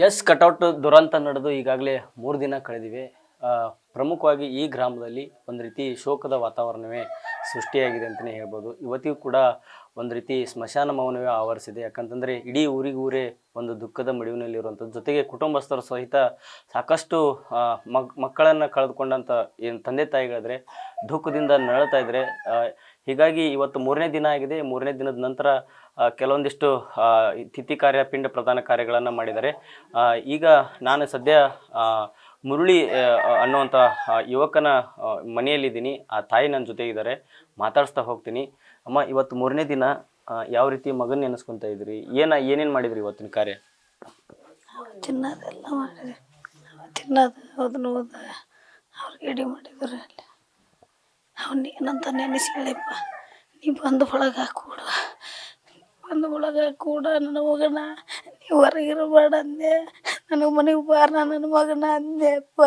S cutout ದುರಂತ ನಡೆದು ಈಗಾಗಲೇ 3 ದಿನ ಕಳೆದಿವೆ. ಪ್ರಮುಖವಾಗಿ ಈ ಗ್ರಾಮದಲ್ಲಿ ಒಂದು ರೀತಿ ಶೋಕದ ವಾತಾವರಣವೇ ಸೃಷ್ಟಿಯಾಗಿದೆ ಅಂತಲೇ ಹೇಳ್ಬೋದು. ಇವತ್ತಿಗೂ ಕೂಡ ಒಂದು ರೀತಿ ಸ್ಮಶಾನ ಮೌನವೇ ಆವರಿಸಿದೆ. ಯಾಕಂತಂದರೆ ಇಡೀ ಊರೇ ಒಂದು ದುಃಖದ ಮಡುವಿನಲ್ಲಿರುವಂಥದ್ದು. ಜೊತೆಗೆ ಕುಟುಂಬಸ್ಥರ ಸಹಿತ ಸಾಕಷ್ಟು ಮಕ್ಕಳನ್ನು ಕಳೆದುಕೊಂಡಂಥ ಏನು ತಂದೆ ತಾಯಿಗಳಿದ್ರೆ ದುಃಖದಿಂದ ನರಳ್ತಾ ಇದ್ದಾರೆ. ಹೀಗಾಗಿ ಇವತ್ತು 3ನೇ ದಿನ ಆಗಿದೆ. 3ನೇ ದಿನದ ನಂತರ ಕೆಲವೊಂದಿಷ್ಟು ತಿಥಿ ಕಾರ್ಯ, ಪಿಂಡ ಪ್ರದಾನ ಕಾರ್ಯಗಳನ್ನು ಮಾಡಿದ್ದಾರೆ. ಈಗ ನಾನು ಸದ್ಯ ಮುರಳಿ ಅನ್ನುವಂಥ ಯುವಕನ ಮನೆಯಲ್ಲಿದ್ದೀನಿ. ಆ ತಾಯಿ ನನ್ನ ಜೊತೆಗಿದ್ದಾರೆ, ಮಾತಾಡಿಸ್ತಾ ಹೋಗ್ತೀನಿ. ಅಮ್ಮ, ಇವತ್ತು 3ನೇ ದಿನ, ಯಾವ ರೀತಿ ಮಗನ ನೆನೆಸ್ಕೊತಾ ಇದ್ರಿ? ಏನೇನು ಮಾಡಿದ್ರಿ ಇವತ್ತಿನ ಕಾರ್ಯ? ತಿನ್ನೋದೆಲ್ಲ ಮಾಡಿದ್ರಿ, ತಿನ್ನೋದು ಅದನ್ನು ಅವ್ರಿಗೆ ರೆಡಿ ಮಾಡಿದ್ರು. ಅಲ್ಲಿ ಅವ್ನು ಏನಂತ ನೆನೆಸ್ಕೊಳ್ಳಿಪ್ಪ, ನೀ ಬಂದು ಒಳಗೆ ಹಾಕೂಡ, ಬಂದು ಒಳಗೆ ಹಾಕೂಡ ನನ್ನ ಮಗನ, ನೀವು ಹೊರಗಿರಬೇಡ ಅಂದೆ. ನನಗೆ ಮನೆಗೆ ಬಾರ ನನ್ನ ಮಗನ ಅಂದೆಪ್ಪ.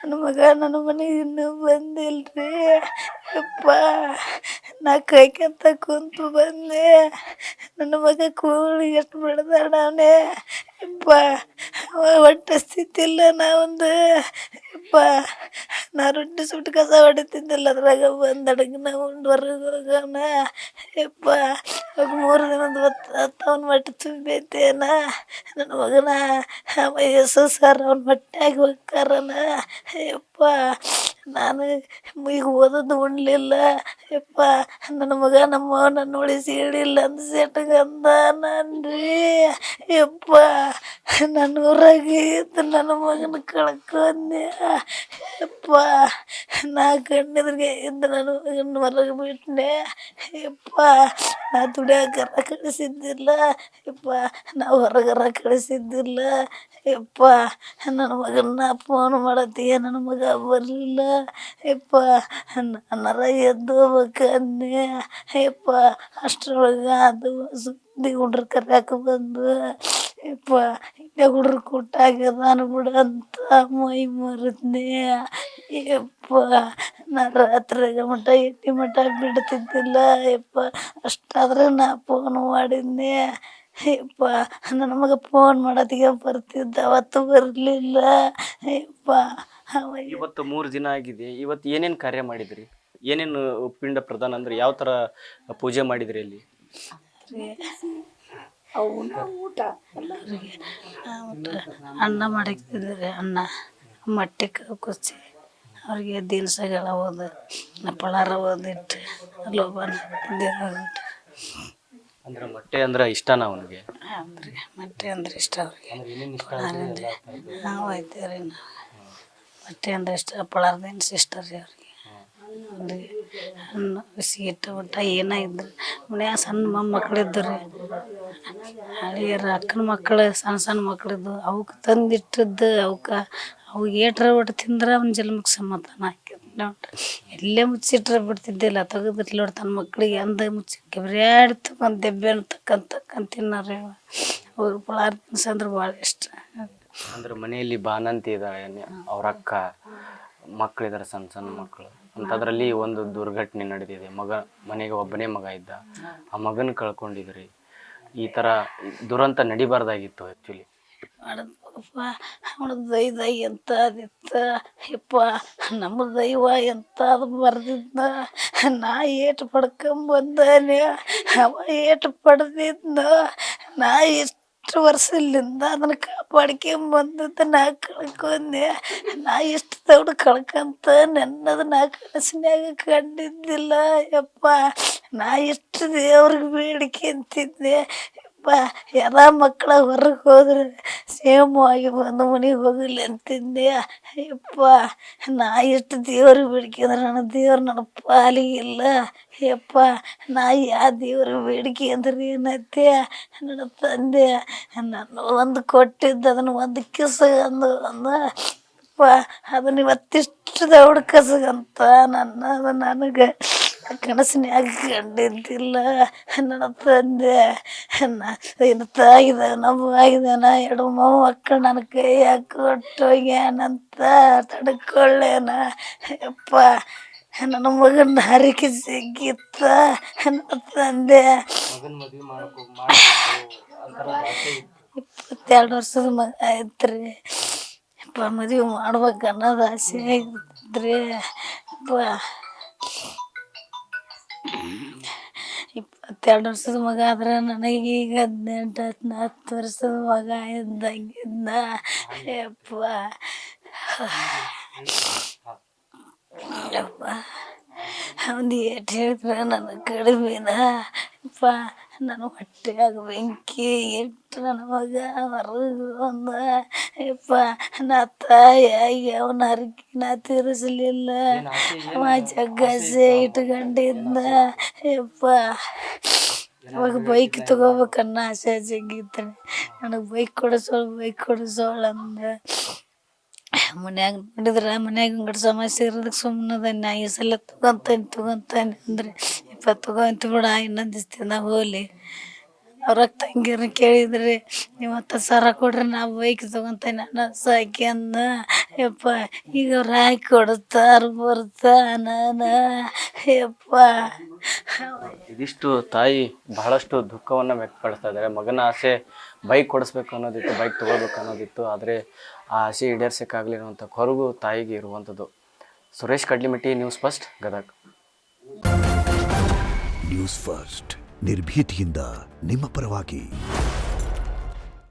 ನನ್ನ ಮನೆಗೆ ಇನ್ನೂ ಬಂದಿಲ್ರಿ ಅಪ್ಪ. ನಾ ಕೈಕಂತ ಕುಂತು ಬಂದೆ. ನನ್ನ ಮಗ ಕೂಳಿ ಎಷ್ಟು ಬೆಳೆದಾಡವನೇ ಅಪ್ಪ. ಹೊಟ್ಟೆ ಸ್ಥಿತಿ ಇಲ್ಲ ನಾವೊಂದು ಅಪ್ಪ. ನಾ ರೊಟ್ಟಿ ಸುಟ್ಟು ಕಸ ಹೊಡಿತಿದ್ದಿಲ್ಲ, ಅದ್ರಾಗ ಬಂದು ಅಡಗಿನ ಉಂಡು ಹೊರಗೆ ಹೋಗೋಣ ಯಪ್ಪ. ಅವಾಗ 3 ದಿನದ ಅವನ ಮಟ್ಟ ತುಂಬೈತೇನ ನನ್ನ ಮಗನ. ಯೇಸು ಸರ್ ಅವ್ನ ಮಟ್ಟಾಗಿ ಹೋಗ್ತಾರನ ಯಪ್ಪ. ನಾನು ಈಗ ಓದೋದು ಉಣ್ಲಿಲ್ಲ ಯಪ್ಪ. ನನ್ನ ಮಗ ನಮ್ಮ ನನ್ನ ಉಳಿಸಿ ಹೇಳಿಲ್ಲ ಅಂದ ಸೆಟ್ಗಂದ ನನ್ರಿ ಯಪ್ಪ. ನನ್ನ ಊರಾಗೆ ಇದ್ದು ನನ್ನ ಮಗನ ಕಳ್ಕೊಂಡೆ ಯಪ್ಪ. ನಾ ಕಣ್ಣಿದ್ರಿಗೆ ಇದ್ದು ನನ್ನ ಮಗನ ಹೊರಗೆ ಬಿಟ್ಟನೆ ಯಪ್ಪ. ನಾ ದುಡಿಯಾಕರ ಕಳಿಸಿದ್ದಿಲ್ಲ ಯಪ್ಪ, ನಾ ಹೊರಗರ ಕಳಿಸಿದ್ದಿಲ್ಲ ಯಪ್ಪ. ನನ್ನ ಮಗನ ಫೋನ್ ಮಾಡತ್ತೀಯ, ನನ್ನ ಮಗ ಬರಲಿಲ್ಲ ಯಪ್ಪ. ನನ್ನರ ಎದ್ದು ಹೋಗ್ಬೇಕನ್ನೆ ಯಪ್ಪ. ಅಷ್ಟರೊಳಗೆ ಅದು ಸುದ್ದಿ ಹುಡ್ರು ಕರ್ಯಾಕ ಬಂದು ಯಪ್ಪ, ಇಲ್ಲೇ ಹುಡ್ರು ಕೂಟಾಗ್ಯದ ಅನ್ಬಿಡು ಅಂತ ಮೈ ಮರದ್ನೆ ಯಪ್ಪ. ನಾ ರಾತ್ರಿಯಾಗ ಮಠ ಎತ್ತಿ ಮಠ ಬಿಡ್ತಿದ್ದಿಲ್ಲ ಯಪ್ಪ. ಅಷ್ಟಾದ್ರೆ ನಾ ಫೋನ್ ಮಾಡಿದ್ನೆ ಯಪ್ಪ. ನನ್ನ ಮಗ ಫೋನ್ ಮಾಡೋದಿಗೆ ಬರ್ತಿದ್ದ, ಅವತ್ತು ಬರಲಿಲ್ಲ ಯಪ್ಪ. ಇವತ್ತು 3 ದಿನ ಆಗಿದೆ. ಇವತ್ತು ಏನೇನು ಕಾರ್ಯ ಮಾಡಿದ್ರಿ? ಏನೇನು ಪಿಂಡ ಪ್ರದಾನ ಅಂದ್ರೆ ಯಾವ ಥರ ಪೂಜೆ ಮಾಡಿದ್ರಿ ಅಲ್ಲಿ? ಊಟ ಅನ್ನ ಮಾಡಿಕ್ತಿದ್ರಿ. ಅನ್ನ ಮಟ್ಟಿ ಕುಚ್ಚಿ ಅವ್ರಿಗೆ ದಿನಸಗಳ ಓದು ಪಳಾರ ಓದಿಟ್ಟು ಲೋಬನ ತಿಂದಿಟ್ಟು. ಅಂದ್ರೆ ಮೊಟ್ಟೆ ಅಂದ್ರೆ ಇಷ್ಟನಾ ಅವನಿಗೆ? ಅಂದ್ರಿ ಮೊಟ್ಟೆ ಅಂದ್ರೆ ಇಷ್ಟ ಅವ್ರಿಗೆ. ನಾವು ಐತೇವ್ರಿ, ನಾವು ಮೊಟ್ಟೆ ಅಂದ್ರೆ ಇಷ್ಟ, ಪಳಾರ ದಿನಸ ಇಷ್ಟ ರೀ ಅವ್ರಿಗೆ. ಅವ್ರಿಗೆ ಸೀಟ್ ಊಟ ಏನ ಇದ್ರು ಮನ್ಯಾಗ ಸಣ್ಣ ಮೊಮ್ಮಕ್ಳಿದ್ದು ರೀ, ಹಳಿಯರ ಅಕ್ಕನ ಮಕ್ಕಳು ಸಣ್ಣ ಮಕ್ಕಳಿದ್ದು, ಅವಕ್ಕೆ ತಂದಿಟ್ಟಿದ್ದು ಅವು ಏಟ್ರ ಒಟ್ಟು ತಿಂದ್ರೆ ಅವ್ನ ಜನ್ಮಕ್ಕೆ ಸಮಾಧಾನ ಹಾಕಿದ್ ನೋಡ್ರಿ. ಎಲ್ಲೇ ಮುಚ್ಚಿಟ್ರೆ ಬಿಡ್ತಿದ್ದಿಲ್ಲ, ತೆಗೆದಿಟ್ಲಿ ನೋಡಿ ತನ್ನ ಮಕ್ಳಿಗೆ ಅಂದ ಮುಚ್ಚಿ ಕೆಬ್ರ್ಯಾಡಿ ತಗೊಂಡು ದೆಬ್ಬೆನ ತಕ್ಕಂತ ತಿನ್ನಾರ. ಅವ್ರ ಪಳಾರ ದಿನಸ ಅಂದ್ರೆ ಭಾಳ ಇಷ್ಟ. ಅಂದ್ರೆ ಮನೆಯಲ್ಲಿ ಬಾನಂತಿ ಇದ್ದಾಳೆ, ಅವ್ರ ಅಕ್ಕ ಮಕ್ಕಳಿದ್ದಾರೆ, ಸಣ್ಣ ಮಕ್ಕಳು. ಅಂಥದ್ರಲ್ಲಿ ಒಂದು ದುರ್ಘಟನೆ ನಡೆದಿದೆ. ಮನೆಗೆ ಒಬ್ಬನೇ ಮಗ ಇದ್ದ, ಆ ಮಗನ ಕಳ್ಕೊಂಡಿದ್ರಿ. ಈ ಥರ ದುರಂತ ನಡಿಬಾರ್ದಾಗಿತ್ತು ಆ್ಯಕ್ಚುಲಿ. ಅವನ ದೈವ ಎಂತ ಅದಿತ್ತ ಯಪ್ಪ. ನಮ್ಮ ದೈವ ಎಂತ ಅದು ಬರ್ದಿದ್ನ. ನಾ ಏಟು ಪಡ್ಕೊಂಬಂದಾನೆ, ಅವ ಏಟು ಪಡೆದಿದ್ನ. ನಾ ಇಷ್ಟು ವರ್ಷದಿಂದ ಅದನ್ನು ಕಾಪಾಡ್ಕೊಂಬಂದದ್ದು ನಾ ಕಳ್ಕೊಂಡೆ. ನಾ ಇಷ್ಟು ದೊಡ್ಡ ಕಳ್ಕೊಂತ ನನ್ನದು ನಾ ಕನಸಿನ್ಯಾಗ ಕಂಡಿದ್ದಿಲ್ಲ ಯಪ್ಪ. ನಾ ಇಷ್ಟು ದೇವ್ರಿಗೆ ಬೇಡಿಕೆ ಅಂತಿದ್ದೆ ಯಪ್ಪ. ಎಲ್ಲ ಮಕ್ಕಳ ಹೊರಗೆ ಹೋದ್ರೆ ಸೇಮವಾಗಿ ಬಂದು ಮನೆಗೆ ಹೋಗಲಿ ಅಂತಿದ್ದೆ ಯಪ್ಪ. ನಾ ಎಷ್ಟು ದೇವ್ರಿಗೆ ಬೇಡಿಕೆ ಅಂದ್ರೆ ನನ್ನ ದೇವ್ರು ನನ್ನ ಪಾಲಿಗಿಲ್ಲ ಯಪ್ಪ. ನಾ ಯಾವ ದೇವ್ರಿಗೆ ಬೇಡಿಕೆ ಅಂದ್ರೆ ಏನೈತೆ ನನ್ನ ತಂದೆ ನಾನು ಒಂದು ಕೊಟ್ಟಿದ್ದು, ಅದನ್ನು ಒಂದು ಕಿಸಗಂದು ಯಪ್ಪ. ಅದನ್ನು ಇವತ್ತಿಷ್ಟು ದೌಡ್ ಕಸಗಂತ ನನಗೆ ಕನಸಿನ್ಯಾಗ ಕಂಡಿದ್ದಿಲ್ಲ ನನ್ನ ತಂದೆ. ಇನ್ನು ತಾಯಿದ ನಮ್ಮ ಆಗಿದಾನ 2 ಮೊಮ್ಮಕ್ಕಳು ನನ್ನ ಕೈಯಾಗ ಕೊಟ್ಟು ಹೋಗ್ಯಾನಂತ ತಡ್ಕೊಳ್ಳೇನ ಯಪ್ಪ. ನನ್ನ ಮಗನ ಹರಿಕೆ ಸಿಕ್ಕಿತ್ತ ನನ್ನ ತಂದೆ 22 ವರ್ಷದ ಮಗ ಐತ್ರಿ. ಮದುವೆ ಮಾಡ್ಬೇಕು ಅನ್ನೋದು ಆಸೆ ಐತ್ರಿ. 22 ವರ್ಷದ ಮಗ ಆದ್ರೆ ನನಗೀಗ 18 19 ವರ್ಷದ ಮಗ ಇದ್ದಂಗಿದ್ದ. ಯಪ್ಪ ಯಪ್ಪ ಅವ್ನು ಏಟ್ ಹೇಳಿದ್ರೆ ನನಗೆ ಕಡಿಮೆನ. ಯಪ್ಪ ನನ್ನ ಹೊಟ್ಟೆಯಾಗ ಬೆಂಕಿ ಇಟ್ಟು ನನ್ನ ಮಗ ಹೊರಗೆ ಬಂದ. ಯಪ್ಪ ನಾ ತಾಯಿಯಾಗಿ ಅವನ ಹರಕೆ ನಾ ತೀರಿಸಲಿಲ್ಲ. ಅವ ಜಗ್ಗಾಸೆ ಇಟ್ಕೊಂಡಿದ್ದ. ಯಪ್ಪ ಅವಾಗ ಬೈಕ್ ತಗೋಬೇಕನ್ನ ಆಸೆ ಜಗ್ಗಿತ್ತು. ನನಗೆ ಬೈಕ್ ಕೊಡಿಸೋಳು ಅಂದ. ಮನ್ಯಾಗ ನೋಡಿದ್ರೆ ಮನ್ಯಾಗ ಅಂಗಡಿ ಸಮಸ್ಯೆ ಇರೋದಕ್ಕೆ ಸುಮ್ಮನೆ ನಾ ಈ ಸಲ ತಗೊಂತಾನೆ ಅಂದ್ರೆ ಯಪ್ಪ ತಗೊಂತ ಬಿಡ ಇನ್ನೊಂದು ದಿನ ಹೋಗ್ಲಿ. ಅವ್ರ ತಂಗಿಯರು ಕೇಳಿದ್ರಿ ನೀವು 10,000 ಕೊಡ್ರಿ ನಾ ಬೈಕ್ ತಗೊಂತಾನೆ ಅನ್ನೋ ಸಾಕಿ ಅಂದ. ಯಪ್ಪ ಈಗ ಅವ್ರು ಹಾಕಿ ಕೊಡ್ತಾರ ಬರ್ತಾನ. ಯಪ್ಪ ಇದಿಷ್ಟು ತಾಯಿ ಬಹಳಷ್ಟು ದುಃಖವನ್ನು ವ್ಯಕ್ತಪಡಿಸ್ತಾ ಇದ್ದಾರೆ. ಮಗನ ಆಸೆ ಬೈಕ್ ಕೊಡಿಸ್ಬೇಕು ಅನ್ನೋದಿತ್ತು, ಬೈಕ್ ತೊಗೋಬೇಕು ಅನ್ನೋದಿತ್ತು. ಆದರೆ ಆ ಆಸೆ ಈಡೇರ್ಸೋಕ್ಕಾಗಲಿರುವಂಥ ಕೊರಗು ತಾಯಿಗೆ ಇರುವಂಥದ್ದು. Suresh Kadlimitti, news first, Gadag. News first ನಿರ್ಭೀತಿಯಿಂದ ನಿಮ್ಮ ಪರವಾಗಿ.